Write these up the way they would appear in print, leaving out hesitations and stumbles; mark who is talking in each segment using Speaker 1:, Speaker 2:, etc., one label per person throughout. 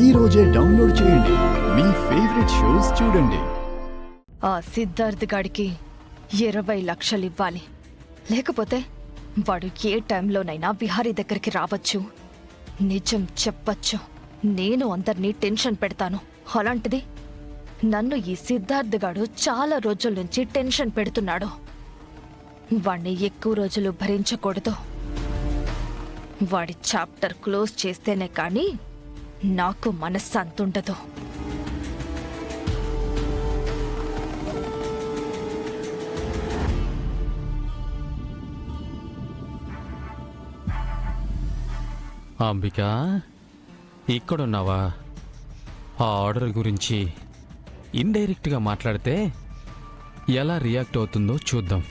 Speaker 1: ఈ రోజే డౌన్లోడ్ చేయండి, మీ ఫేవరెట్ షోస్ చూడండి.
Speaker 2: ఆ సిద్ధార్థ్ గాడికి 20 లక్షలు ఇవ్వాలి. లేకపోతే వాడు ఏ టైంలోనైనా విహారీ దగ్గరికి రావచ్చు, నిజం చెప్పచ్చు. నేను అందరినీ టెన్షన్ పెడతాను. అలాంటిది నన్ను ఈ సిద్ధార్థ్ గాడు చాలా రోజుల నుంచి టెన్షన్ పెడుతున్నాడు. వాణ్ణి ఎక్కువ రోజులు భరించకూడదు. వాడి చాప్టర్ క్లోజ్ చేస్తేనే కానీ నాకు మనశ్శాంతుండదు.
Speaker 3: అంబిక, ఇక్కడున్నావా? ఆ ఆర్డర్ గురించి ఇండైరెక్ట్గా మాట్లాడితే ఎలా రియాక్ట్ అవుతుందో చూద్దాం.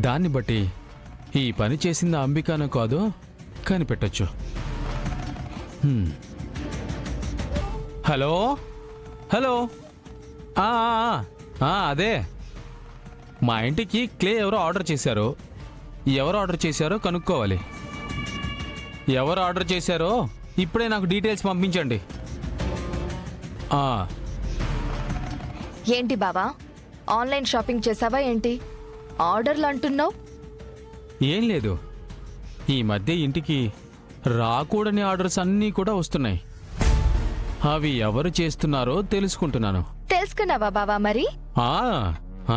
Speaker 3: దాన్ని బట్టి ఈ పని చేసింది అంబికానో కాదో కనిపెట్టచ్చు. హలో హలో, అదే మా ఇంటికి క్లే ఎవరో ఆర్డర్ చేశారో, ఎవరు ఆర్డర్ చేశారో కనుక్కోవాలి. ఎవరు ఆర్డర్ చేశారో ఇప్పుడే నాకు డీటెయిల్స్ పంపించండి.
Speaker 2: ఏంటి బావా, ఆన్లైన్ షాపింగ్ చేసావా ఏంటి? ఆర్డర్లు అంటున్నావు?
Speaker 3: ఏం లేదు, ఈ మధ్య ఇంటికి రాకూడని ఆర్డర్స్ అన్నీ కూడా వస్తున్నాయి. అవి ఎవరు చేస్తున్నారో తెలుసుకుంటున్నాను.
Speaker 2: తెలుసుకున్నావా బావా? మరి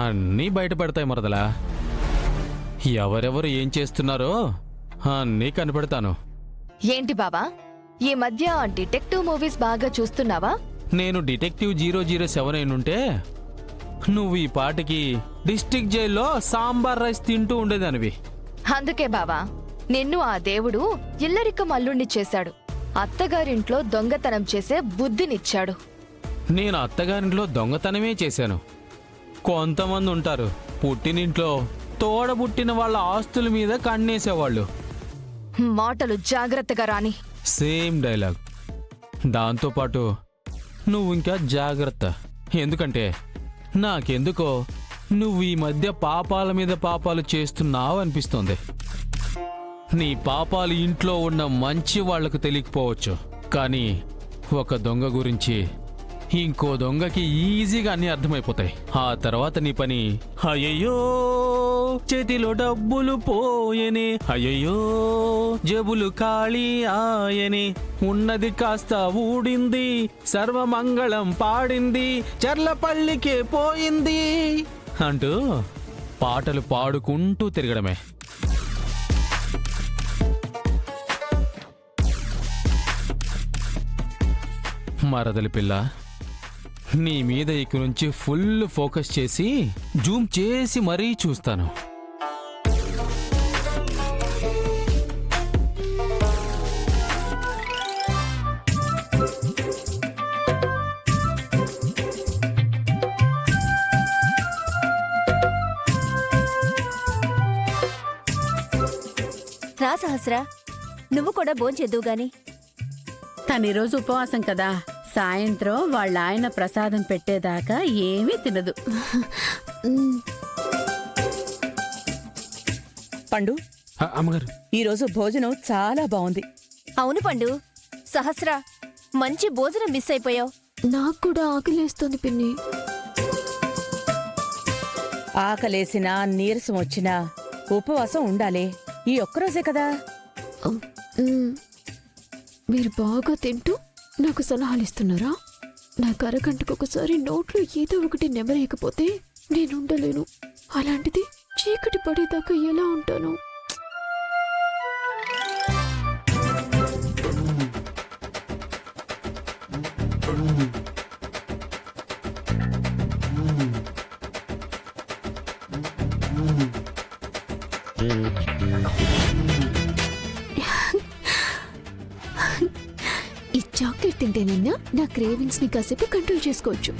Speaker 3: అన్నీ బయటపడతాయి మరదలా. ఎవరెవరు ఏం చేస్తున్నారో అన్నీ కనిపెడతాను.
Speaker 2: ఏంటి బావా, ఈ మధ్య డిటెక్టివ్ మూవీస్ బాగా చూస్తున్నావా?
Speaker 3: నేను డిటెక్టివ్ 007 అయినుంటే నువ్వు ఈ పాటికి డిస్ట్రిక్ట్ జైల్లో సాంబార్ రైస్ తింటూ ఉండేదానివి.
Speaker 2: అందుకే బావా నిన్ను ఆ దేవుడు ఇల్లరికం అల్లుణ్ణి చేశాడు. అత్తగారింట్లో దొంగతనం చేసే బుద్ధినిచ్చాడు.
Speaker 3: నేను అత్తగారింట్లో దొంగతనమే చేశాను. కొంతమంది ఉంటారు పుట్టినింట్లో తోడబుట్టిన వాళ్ళ ఆస్తుల మీద కన్నేసేవాళ్ళు.
Speaker 2: మాటలు జాగ్రత్తగా రాని.
Speaker 3: Same dialogue. దాంతోపాటు నువ్వు ఇంకా జాగ్రత్త. ఎందుకంటే నాకెందుకో నువ్వు ఈ మధ్య పాపాల మీద పాపాలు చేస్తున్నావు అనిపిస్తోంది. నీ పాపాలు ఇంట్లో ఉన్న మంచి వాళ్లకు తెలియకపోవచ్చు, కానీ ఒక దొంగ గురించి ఇంకో దొంగకి ఈజీగా అన్నీ అర్థమైపోతాయి. ఆ తర్వాత నీ పని అయ్యయ్యో చేతిలో డబ్బులు పోయనే, అయ్యయ్యో జేబులు ఖాళీ ఆయనే, ఉన్నది కాస్త ఊడింది, సర్వమంగళం పాడింది, చర్లపల్లికే పోయింది అంటూ పాటలు పాడుకుంటూ తిరగడమే. మరదలి పిల్ల, నీ మీద ఇక నుంచి ఫుల్ ఫోకస్ చేసి జూమ్ చేసి మరీ చూస్తాను.
Speaker 4: రా సహస్రా, నువ్వు కూడా భోంచేద్దువు గాని.
Speaker 5: తనిరోజు ఉపవాసం కదా, సాయంత్రం వాళ్ళ ఆయన ప్రసాదం పెట్టేదాకా ఏమీ తినదు.
Speaker 6: పండు,
Speaker 3: అమ్మగారు,
Speaker 6: ఈరోజు భోజనం చాలా బాగుంది.
Speaker 4: అవును పండు, సహస్రా మంచి భోజనం మిస్ అయిపోయావు.
Speaker 7: నాకు కూడా ఆకలేస్తుంది పిన్ని.
Speaker 6: ఆకలేసినా నీరసం వచ్చినా ఉపవాసం ఉండాలి. ఈ ఒక్కరోజే కదా.
Speaker 7: మీరు బాగా తింటూ నాకు సలహాలు ఇస్తున్నారా? నాకు అరగంటకు ఒకసారి నోట్లో ఏదో ఒకటి నెమరేయకపోతే నేను ఉండలేను. అలాంటిది చీకటి పడేదాకా ఎలా ఉంటాను? ఈ చాక్లెట్ తింటేనన్నా నా క్రేవింగ్స్ ని కాసేపు కంట్రోల్ చేసుకోవచ్చు.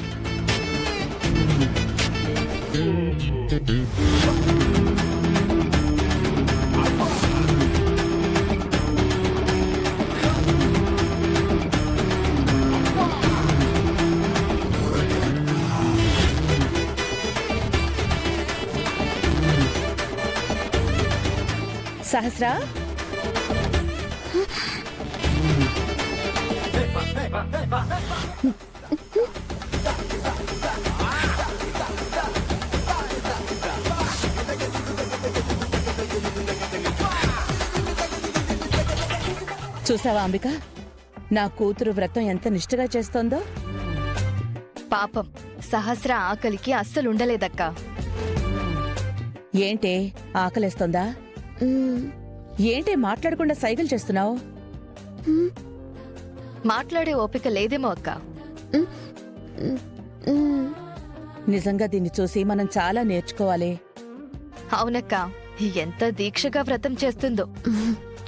Speaker 6: సహస్రా, చూసావా అంబిక, నా కూతురు వ్రతం ఎంత నిష్ఠగా చేస్తోందో.
Speaker 2: పాపం సహస్ర ఆకలికి అస్సలుండలేదక్కా.
Speaker 6: ఏంటే ఆకలేస్తోందా?
Speaker 7: మ్మ్.
Speaker 6: ఏంటే మాట్లాడకుండా సైగలు చేస్తున్నావు?
Speaker 2: మాట్లాడే ఓపిక లేదేమో అక్క.
Speaker 7: మ్మ్.
Speaker 6: నిజంగా దీన్ని చూసి మనం చాలా నేర్చుకోవాలి.
Speaker 2: అవునక్క, ఎంత దీక్షగా వ్రతం చేస్తుందో.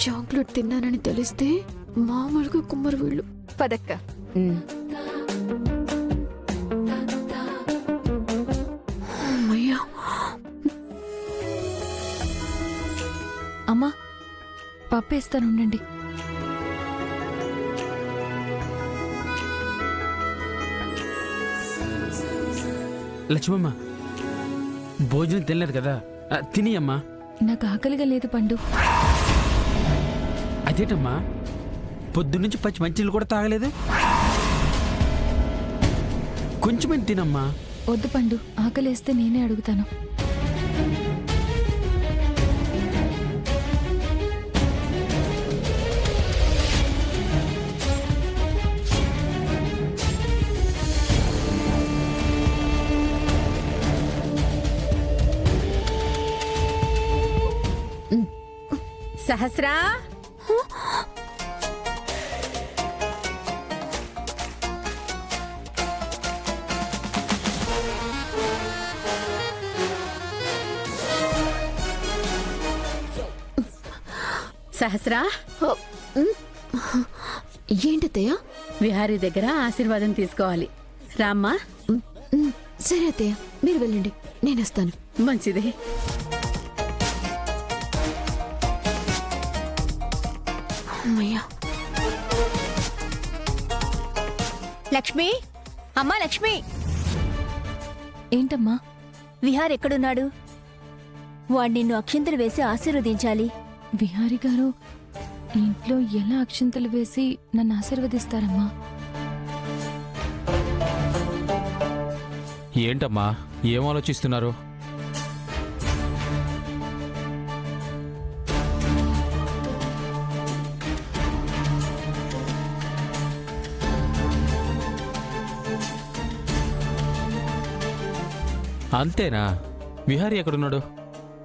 Speaker 7: చాక్లెట్ తిన్నానని తెలిస్తే మామూలుగా కుమ్మరు వీళ్ళు.
Speaker 2: పదక్క.
Speaker 6: ఉమ్.
Speaker 7: అమ్మయ్యా.
Speaker 2: అమ్మా, పప్పేస్తానుండండి.
Speaker 8: లక్ష్మమ్మ, భోజనం తినలేదు కదా, తిని అమ్మా.
Speaker 2: నాకు ఆకలిగా లేదు పండు.
Speaker 8: అదేటమ్మా, పొద్దున్నుంచి పచ్చి మంచినీళ్ళు కూడా తాగలేదు. కొంచెమే తినమ్మా.
Speaker 2: వద్దు పండు, ఆకలేస్తే నేనే అడుగుతాను.
Speaker 5: సహస్రా, సహస్రా,
Speaker 7: ఏంటత్తయ్య?
Speaker 5: విహారీ దగ్గర ఆశీర్వాదం తీసుకోవాలి. రామ్మా.
Speaker 7: సరే అత్తయ్య, మీరు వెళ్ళండి, నేను వస్తాను.
Speaker 5: మంచిది.
Speaker 7: అమ్మయ్యా.
Speaker 4: లక్ష్మి, అమ్మా లక్ష్మి,
Speaker 2: ఏంటమ్మా?
Speaker 4: విహార్ ఎక్కడున్నాడు? వాడు నిన్ను అక్షింతలు వేసి ఆశీర్వదించాలి.
Speaker 2: విహారి గారు ఇంట్లో ఎలా అక్షింతలు వేసి నన్ను ఆశీర్వదిస్తారమ్మా?
Speaker 3: ఏంటమ్మా, ఏం ఆలోచిస్తున్నారు? అంతేనా? విహారీ ఎక్కడున్నాడు?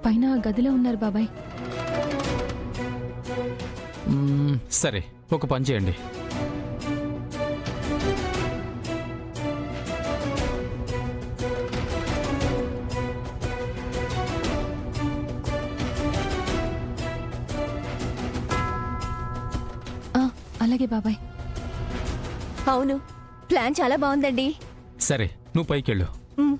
Speaker 2: పైన గదిలో ఉన్నారు బాబాయ్.
Speaker 3: సరే, ఒక పని చేయండి.
Speaker 2: అలాగే బాబాయ్.
Speaker 4: అవును, ప్లాన్ చాలా బాగుందండి.
Speaker 3: సరే, నువ్వు పైకెళ్ళు.
Speaker 4: ఉమ్.